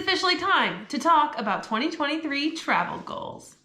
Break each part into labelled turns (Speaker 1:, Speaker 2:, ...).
Speaker 1: officially time to talk about 2023 travel goals.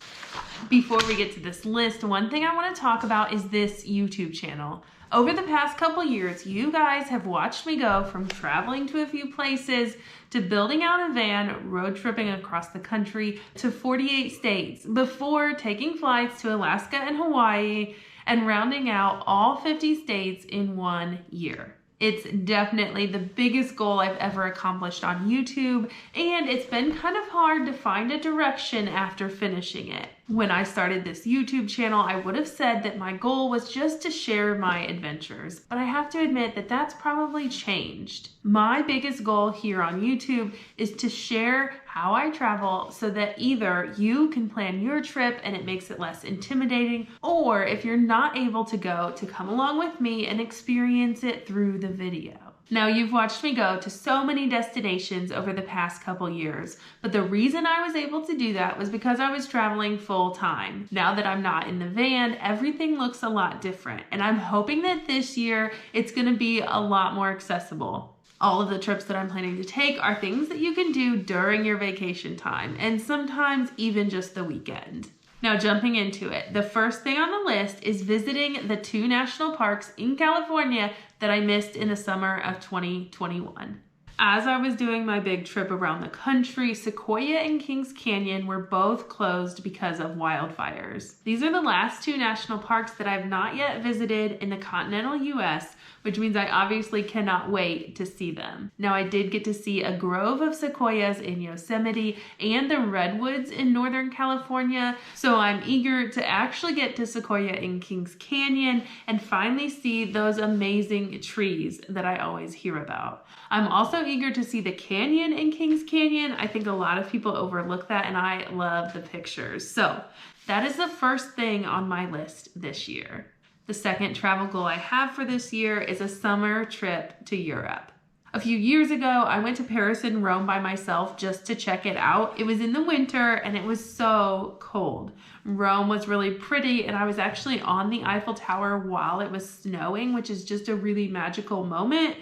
Speaker 1: Before we get to this list, one thing I want to talk about is this YouTube channel. Over the past couple years, you guys have watched me go from traveling to a few places to building out a van, road tripping across the country to 48 states before taking flights to Alaska and Hawaii and rounding out all 50 states in 1 year. It's definitely the biggest goal I've ever accomplished on YouTube, and it's been kind of hard to find a direction after finishing it. When I started this YouTube channel, I would have said that my goal was just to share my adventures, but I have to admit that that's probably changed. My biggest goal here on YouTube is to share how I travel so that either you can plan your trip and it makes it less intimidating, or if you're not able to go, to come along with me and experience it through the video. Now, you've watched me go to so many destinations over the past couple years, but the reason I was able to do that was because I was traveling full time. Now that I'm not in the van, everything looks a lot different, and I'm hoping that this year it's gonna be a lot more accessible. All of the trips that I'm planning to take are things that you can do during your vacation time, and sometimes even just the weekend. Now, jumping into it, the first thing on the list is visiting the 2 national parks in California that I missed in the summer of 2021. As I was doing my big trip around the country, Sequoia and Kings Canyon were both closed because of wildfires. These are the last 2 national parks that I've not yet visited in the continental US, which means I obviously cannot wait to see them. Now, I did get to see a grove of sequoias in Yosemite and the redwoods in Northern California, so I'm eager to actually get to Sequoia in Kings Canyon and finally see those amazing trees that I always hear about. I'm also eager to see the canyon in Kings Canyon. I think a lot of people overlook that, and I love the pictures. So that is the first thing on my list this year. The second travel goal I have for this year is a summer trip to Europe. A few years ago, I went to Paris and Rome by myself just to check it out. It was in the winter and it was so cold. Rome was really pretty, and I was actually on the Eiffel Tower while it was snowing, which is just a really magical moment.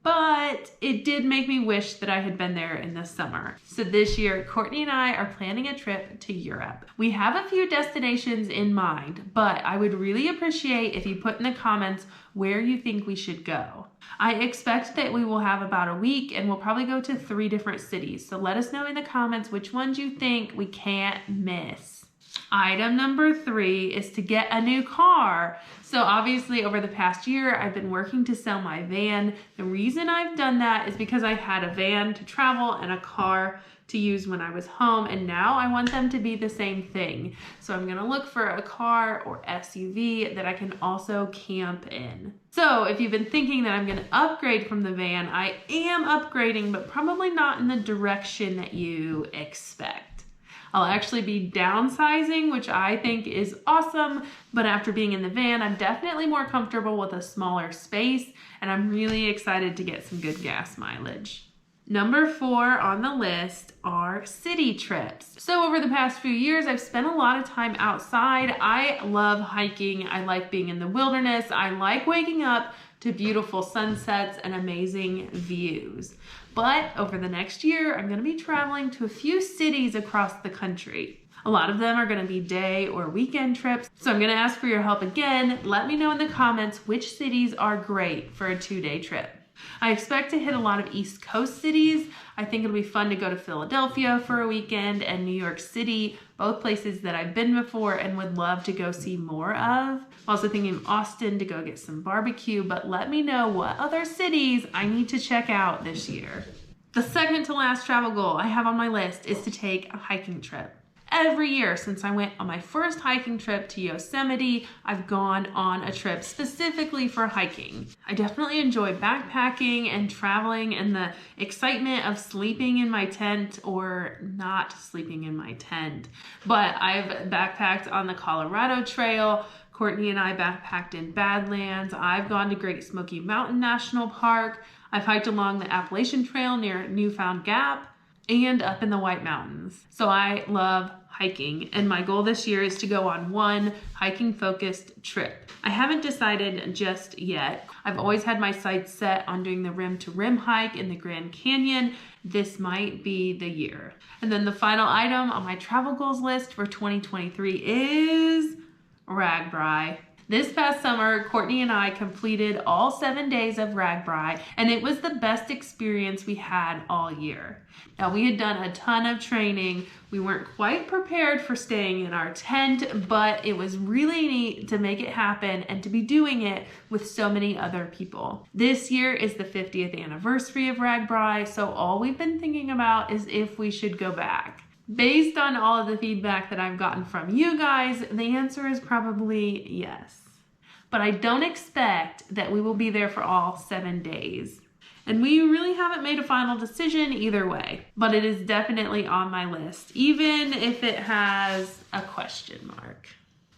Speaker 1: But it did make me wish that I had been there in the summer. So this year, Courtney and I are planning a trip to Europe. We have a few destinations in mind, but I would really appreciate if you put in the comments where you think we should go. I expect that we will have about a week, and we'll probably go to 3 different cities. So let us know in the comments which ones you think we can't miss. Item number 3 is to get a new car. So obviously over the past year, I've been working to sell my van. The reason I've done that is because I had a van to travel and a car to use when I was home, and now I want them to be the same thing. So I'm gonna look for a car or SUV that I can also camp in. So if you've been thinking that I'm gonna upgrade from the van, I am upgrading, but probably not in the direction that you expect. I'll actually be downsizing, which I think is awesome, but after being in the van, I'm definitely more comfortable with a smaller space, and I'm really excited to get some good gas mileage. Number 4 on the list are city trips. So over the past few years, I've spent a lot of time outside. I love hiking. I like being in the wilderness. I like waking up to beautiful sunsets and amazing views. But over the next year, I'm gonna be traveling to a few cities across the country. A lot of them are gonna be day or weekend trips, so I'm gonna ask for your help again. Let me know in the comments which cities are great for a 2-day trip. I expect to hit a lot of East Coast cities. I think it'll be fun to go to Philadelphia for a weekend and New York City, both places that I've been before and would love to go see more of. I'm also thinking of Austin to go get some barbecue, but let me know what other cities I need to check out this year. The second to last travel goal I have on my list is to take a hiking trip. Every year since I went on my first hiking trip to Yosemite, I've gone on a trip specifically for hiking. I definitely enjoy backpacking and traveling and the excitement of sleeping in my tent or not sleeping in my tent. But I've backpacked on the Colorado Trail. Courtney and I backpacked in Badlands. I've gone to Great Smoky Mountain National Park. I've hiked along the Appalachian Trail near Newfound Gap and up in the White Mountains. So I love hiking, and my goal this year is to go on one hiking focused trip. I haven't decided just yet. I've always had my sights set on doing the rim to rim hike in the Grand Canyon, this might be the year. And then the final item on my travel goals list for 2023 is RAGBRAI. This past summer, Courtney and I completed all 7 days of RAGBRAI, and it was the best experience we had all year. Now, we had done a ton of training. We weren't quite prepared for staying in our tent, but it was really neat to make it happen and to be doing it with so many other people. This year is the 50th anniversary of RAGBRAI, so all we've been thinking about is if we should go back. Based on all of the feedback that I've gotten from you guys, the answer is probably yes. But I don't expect that we will be there for all 7 days. And we really haven't made a final decision either way, but it is definitely on my list, even if it has a question mark.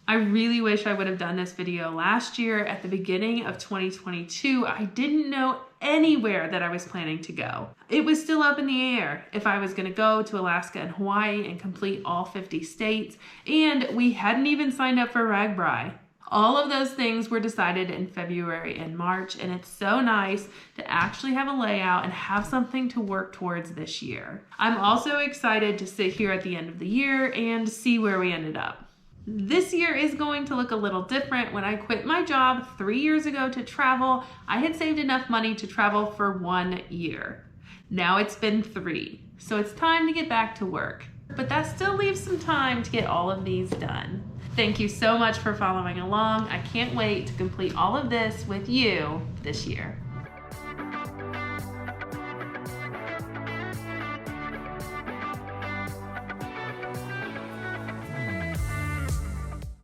Speaker 1: I really wish I would have done this video last year at the beginning of 2022. I didn't know anywhere that I was planning to go. It was still up in the air if I was going to go to Alaska and Hawaii and complete all 50 states, and we hadn't even signed up for RAGBRAI. All of those things were decided in February and March, and it's so nice to actually have a layout and have something to work towards this year. I'm also excited to sit here at the end of the year and see where we ended up. This year is going to look a little different. When I quit my job 3 years ago to travel, I had saved enough money to travel for 1 year. Now it's been 3, so it's time to get back to work. But that still leaves some time to get all of these done. Thank you so much for following along. I can't wait to complete all of this with you this year.